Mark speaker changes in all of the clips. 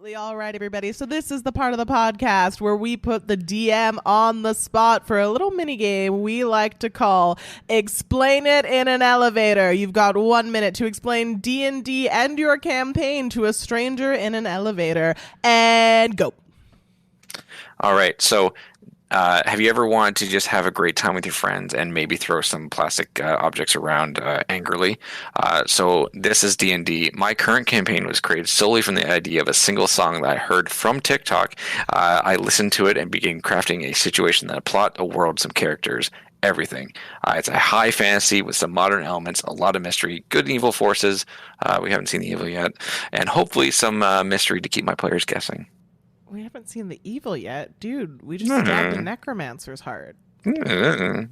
Speaker 1: Absolutely. All right, everybody. So this is the part of the podcast where we put the DM on the spot for a little mini game we like to call Explain It in an Elevator. You've got 1 minute to explain D&D and your campaign to a stranger in an elevator. And go.
Speaker 2: All right. So have you ever wanted to just have a great time with your friends and maybe throw some plastic objects around angrily? So this is D&D. My current campaign was created solely from the idea of a single song that I heard from TikTok. I listened to it and began crafting a situation, that a plot, a world, some characters, everything. It's a high fantasy with some modern elements, a lot of mystery, good and evil forces. We haven't seen the evil yet. And hopefully some mystery to keep my players guessing.
Speaker 1: We haven't seen the evil yet. Dude, we just stabbed a necromancer's heart.
Speaker 3: You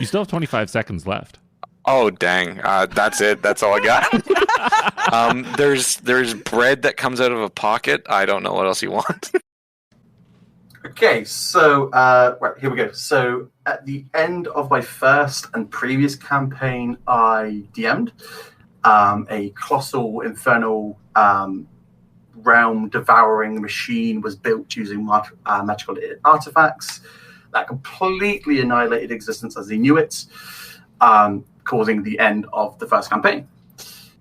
Speaker 3: still have 25 seconds left.
Speaker 2: Oh, dang. That's it. That's all I got. There's bread that comes out of a pocket. I don't know what else you want.
Speaker 4: Okay, so right, here we go. So at the end of my first and previous campaign, I DM'd a colossal infernal realm devouring machine was built using magical artifacts that completely annihilated existence as they knew it, causing the end of the first campaign.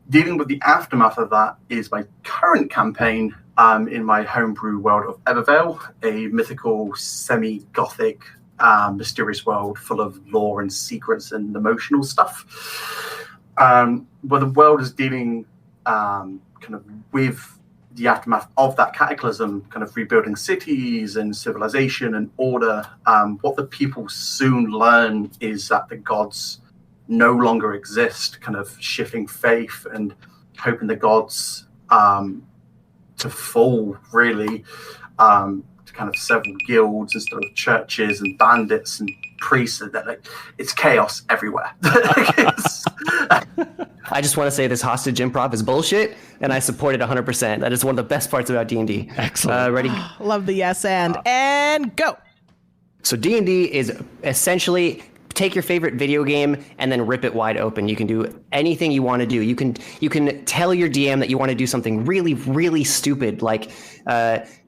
Speaker 4: Dealing with the aftermath of that is my current campaign in my homebrew world of Evervale, a mythical, semi-gothic, mysterious world full of lore and secrets and emotional stuff. Where the world is dealing kind of with the aftermath of that cataclysm, kind of rebuilding cities and civilization and order. What the people soon learn is that the gods no longer exist, kind of shifting faith and hoping the gods to fall, really, to kind of several guilds instead of churches and bandits and priests. And that, like, it's chaos everywhere.
Speaker 5: I just want to say this hostage improv is bullshit, and I support it 100%. That is one of the best parts about D&D.
Speaker 3: Excellent.
Speaker 5: Ready?
Speaker 1: Love the yes and go.
Speaker 5: So D&D is essentially take your favorite video game and then rip it wide open. You can do anything you want to do. You can tell your DM that you want to do something really, really stupid, like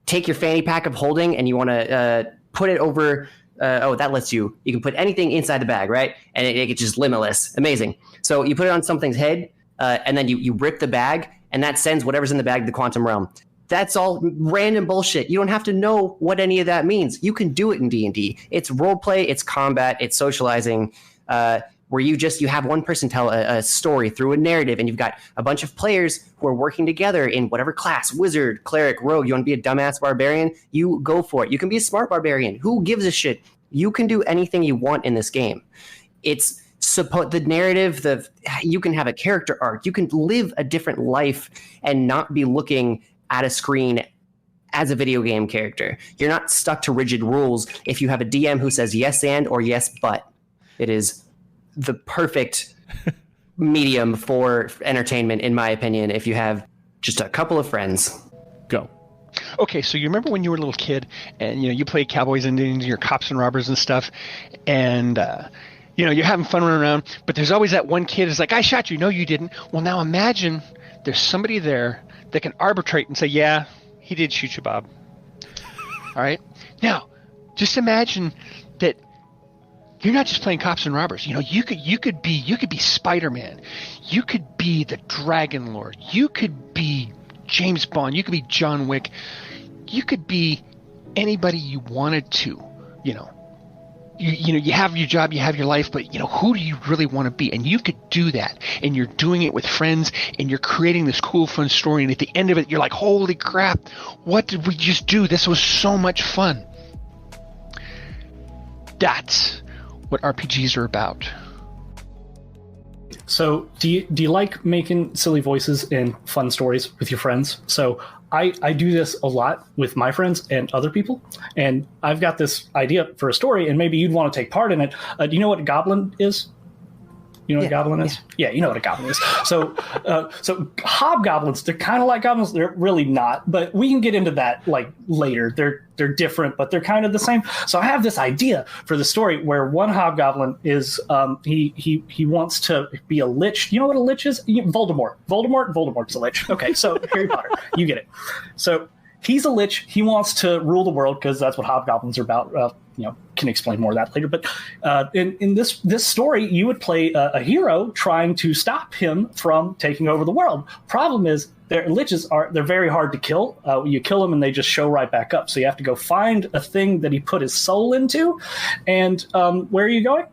Speaker 5: take your fanny pack of holding and you want to put it over. That lets you can put anything inside the bag, right? And it's just limitless. Amazing. So you put it on something's head, and then you rip the bag, and that sends whatever's in the bag to the quantum realm. That's all random bullshit. You don't have to know what any of that means. You can do it in D&D. It's role play, it's combat, it's socializing, where you have one person tell a story through a narrative, and you've got a bunch of players who are working together in whatever class, wizard, cleric, rogue. You want to be a dumbass barbarian? You go for it. You can be a smart barbarian. Who gives a shit? You can do anything you want in this game. It's the narrative, you can have a character arc. You can live a different life and not be looking at a screen as a video game character. You're not stuck to rigid rules if you have a DM who says yes and or yes but. It is the perfect medium for entertainment, in my opinion, if you have just a couple of friends.
Speaker 3: Go.
Speaker 6: Okay, so you remember when you were a little kid and you played cowboys and Indians, your cops and robbers and stuff, and you're having fun running around, but there's always that one kid who's like, I shot you. No, you didn't. Well, now imagine there's somebody there that can arbitrate and say, yeah, he did shoot you, Bob. All right? Now, just imagine that you're not just playing cops and robbers. You could be Spider-Man. You could be the Dragon Lord. You could be James Bond. You could be John Wick. You could be anybody you wanted to. You have your job, you have your life, but who do you really want to be? And you could do that, and you're doing it with friends, and you're creating this cool, fun story. And at the end of it, you're like, "Holy crap! What did we just do? This was so much fun." That's what RPGs are about.
Speaker 7: So, do you like making silly voices and fun stories with your friends? So, I do this a lot with my friends and other people, and I've got this idea for a story, and maybe you'd want to take part in it. Do you know what a goblin is? You know what a goblin is? Yeah, you know what a goblin is. So hobgoblins, they're kind of like goblins. They're really not, but we can get into that like later. They're different, but they're kind of the same. So I have this idea for the story where one hobgoblin is he wants to be a lich. You know what a lich is? Voldemort's a lich. Okay, so Harry Potter, you get it. So he's a lich. He wants to rule the world because that's what hobgoblins are about. Can explain more of that later. But in this story, you would play a hero trying to stop him from taking over the world. Problem is, their liches they're very hard to kill. You kill them and they just show right back up. So you have to go find a thing that he put his soul into. And where are you going?